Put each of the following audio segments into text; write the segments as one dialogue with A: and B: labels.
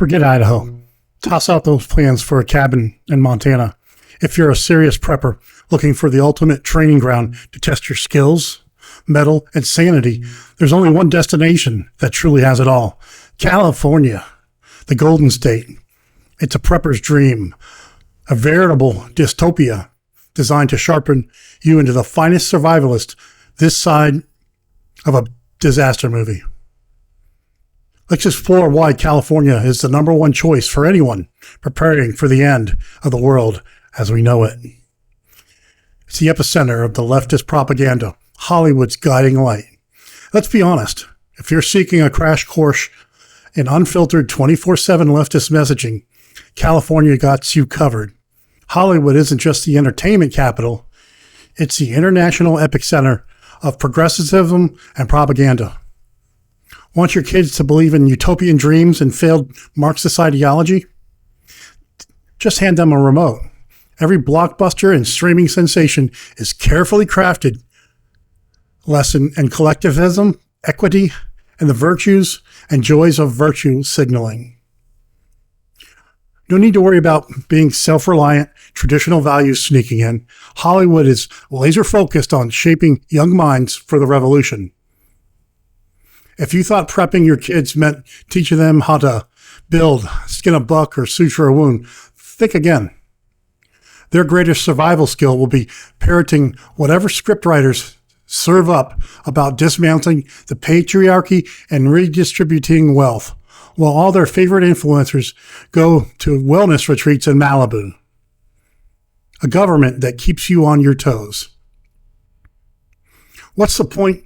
A: Forget Idaho. Toss out those plans for a cabin in Montana. If you're a serious prepper looking for the ultimate training ground to test your skills, mettle, and sanity, there's only one destination that truly has it all. California, the Golden State. It's a prepper's dream, a veritable dystopia designed to sharpen you into the finest survivalist this side of a disaster movie. Let's explore why California is the number one choice for anyone preparing for the end of the world as we know it. It's the epicenter of the leftist propaganda, Hollywood's guiding light. Let's be honest, if you're seeking a crash course in unfiltered 24/7 leftist messaging, California got you covered. Hollywood isn't just the entertainment capital, it's the international epicenter of progressivism and propaganda. Want your kids to believe in utopian dreams and failed Marxist ideology? Just hand them a remote. Every blockbuster and streaming sensation is carefully crafted lesson in collectivism, equity, and the virtues and joys of virtue signaling. No need to worry about being self-reliant, traditional values sneaking in. Hollywood is laser focused on shaping young minds for the revolution. If you thought prepping your kids meant teaching them how to build, skin a buck, or suture a wound, think again. Their greatest survival skill will be parroting whatever scriptwriters serve up about dismantling the patriarchy and redistributing wealth, while all their favorite influencers go to wellness retreats in Malibu. A government that keeps you on your toes. What's the point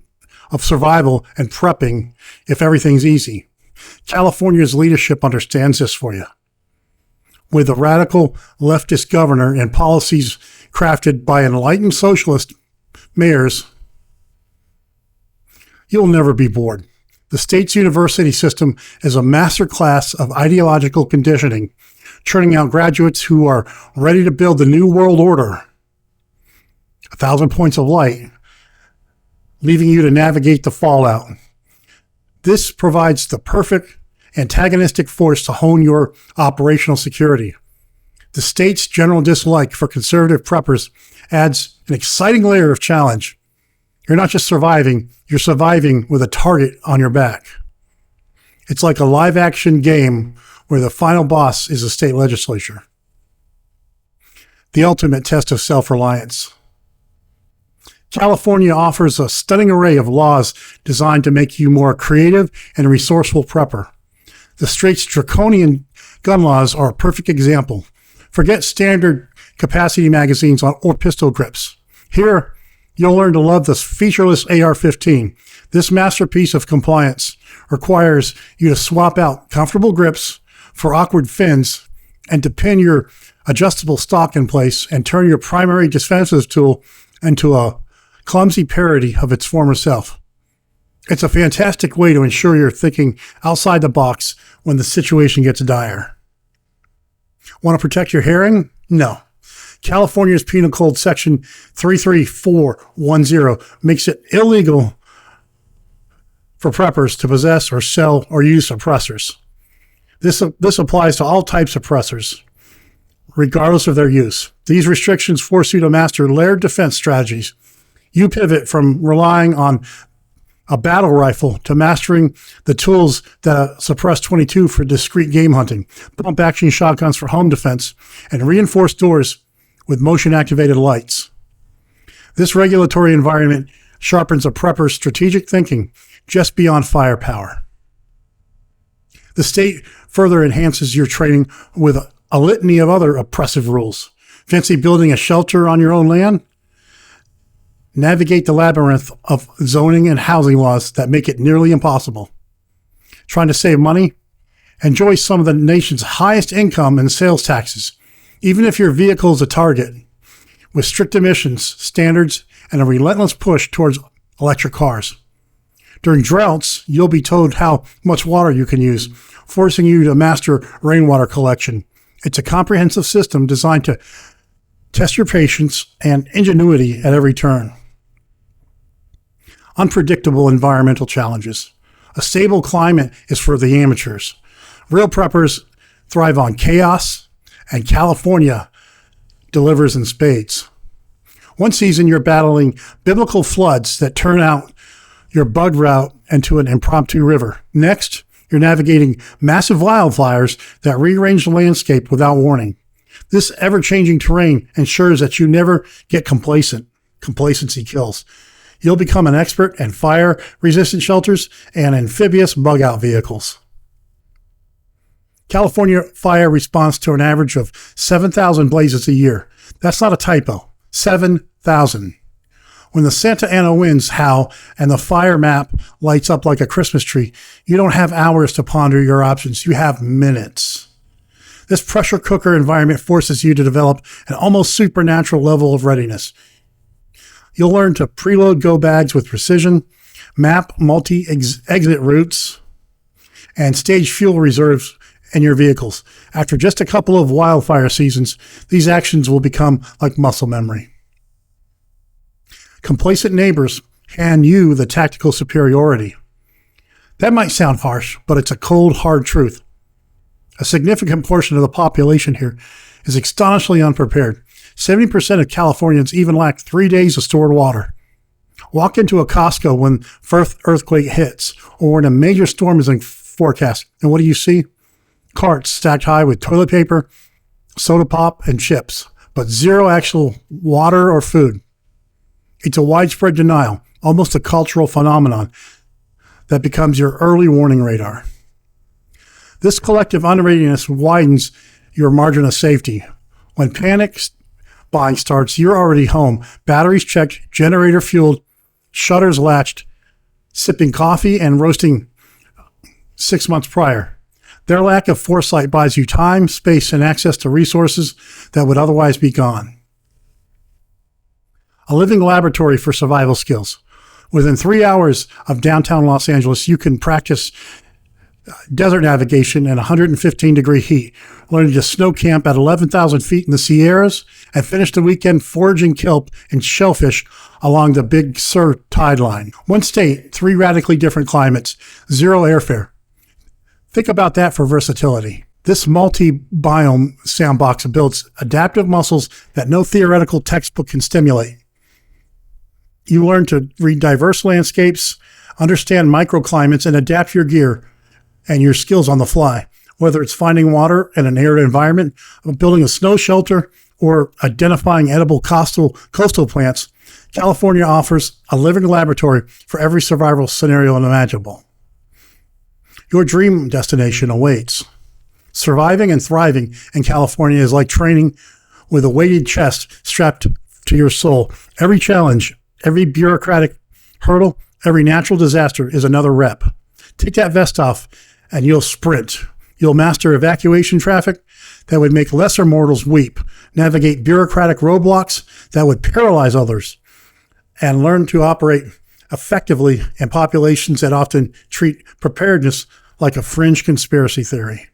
A: of survival and prepping if everything's easy? California's leadership understands this for you. With a radical leftist governor and policies crafted by enlightened socialist mayors, you'll never be bored. The state's university system is a masterclass of ideological conditioning, churning out graduates who are ready to build the new world order. 1,000 points of light, leaving you to navigate the fallout. This provides the perfect antagonistic force to hone your operational security. The state's general dislike for conservative preppers adds an exciting layer of challenge. You're not just surviving, you're surviving with a target on your back. It's like a live-action game where the final boss is the state legislature. The ultimate test of self-reliance. California offers a stunning array of laws designed to make you more creative and resourceful prepper. The state's draconian gun laws are a perfect example. Forget standard capacity magazines or pistol grips. Here, you'll learn to love this featureless AR-15. This masterpiece of compliance requires you to swap out comfortable grips for awkward fins and to pin your adjustable stock in place and turn your primary defensive tool into a clumsy parody of its former self. It's a fantastic way to ensure you're thinking outside the box when the situation gets dire. Want to protect your hearing? No. California's Penal Code Section 33410 makes it illegal for preppers to possess or sell or use suppressors. This applies to all types of suppressors, regardless of their use. These restrictions force you to master layered defense strategies. You pivot from relying on a battle rifle to mastering the tools that suppress 22 for discrete game hunting, pump action shotguns for home defense, and reinforced doors with motion-activated lights. This regulatory environment sharpens a prepper's strategic thinking just beyond firepower. The state further enhances your training with a litany of other oppressive rules. Fancy building a shelter on your own land? Navigate the labyrinth of zoning and housing laws that make it nearly impossible. Trying to save money? Enjoy some of the nation's highest income and sales taxes, even if your vehicle is a target, with strict emissions standards and a relentless push towards electric cars. During droughts, you'll be told how much water you can use, forcing you to master rainwater collection. It's a comprehensive system designed to test your patience and ingenuity at every turn. Unpredictable environmental challenges. A stable climate is for the amateurs. Real preppers thrive on chaos, and California delivers in spades. One season, you're battling biblical floods that turn out your bug route into an impromptu river. Next, you're navigating massive wildfires that rearrange the landscape without warning. This ever-changing terrain ensures that you never get complacent. Complacency kills. You'll become an expert in fire-resistant shelters and amphibious bug-out vehicles. California fire responds to an average of 7,000 blazes a year. That's not a typo. 7,000. When the Santa Ana winds howl and the fire map lights up like a Christmas tree, you don't have hours to ponder your options. You have minutes. This pressure cooker environment forces you to develop an almost supernatural level of readiness. You'll learn to preload go bags with precision, map multi-exit routes, and stage fuel reserves in your vehicles. After just a couple of wildfire seasons, these actions will become like muscle memory. Complacent neighbors hand you the tactical superiority. That might sound harsh, but it's a cold, hard truth. A significant portion of the population here is astonishingly unprepared. 70% of Californians even lack 3 days of stored water. Walk into a Costco when first earthquake hits or when a major storm is in forecast, and what do you see? Carts stacked high with toilet paper, soda pop, and chips, but zero actual water or food. It's a widespread denial, almost a cultural phenomenon that becomes your early warning radar. This collective unreadiness widens your margin of safety. When panic buying starts, you're already home, batteries checked, generator fueled, shutters latched, sipping coffee and roasting 6 months prior. Their lack of foresight buys you time, space, and access to resources that would otherwise be gone. A living laboratory for survival skills. Within 3 hours of downtown Los Angeles, you can practice desert navigation in 115-degree heat, learning to snow camp at 11,000 feet in the Sierras, and finish the weekend foraging kelp and shellfish along the Big Sur tide line. One state, 3 radically different climates, 0 airfare. Think about that for versatility. This multi-biome sandbox builds adaptive muscles that no theoretical textbook can stimulate. You learn to read diverse landscapes, understand microclimates, and adapt your gear and your skills on the fly. Whether it's finding water in an arid environment, building a snow shelter, or identifying edible coastal plants, California offers a living laboratory for every survival scenario imaginable. Your dream destination awaits. Surviving and thriving in California is like training with a weighted chest strapped to your soul. Every challenge, every bureaucratic hurdle, every natural disaster is another rep. Take that vest off and you'll sprint. You'll master evacuation traffic that would make lesser mortals weep, navigate bureaucratic roadblocks that would paralyze others, and learn to operate effectively in populations that often treat preparedness like a fringe conspiracy theory.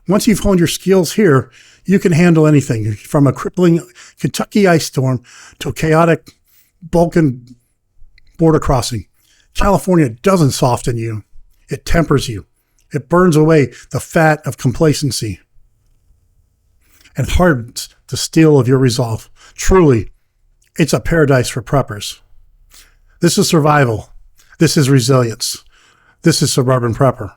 A: Once you've honed your skills here, you can handle anything, from a crippling Kentucky ice storm to a chaotic Balkan border crossing. California doesn't soften you. It tempers you. It burns away the fat of complacency and hardens the steel of your resolve. Truly, it's a paradise for preppers. This is survival. This is resilience. This is Suburban Prepper.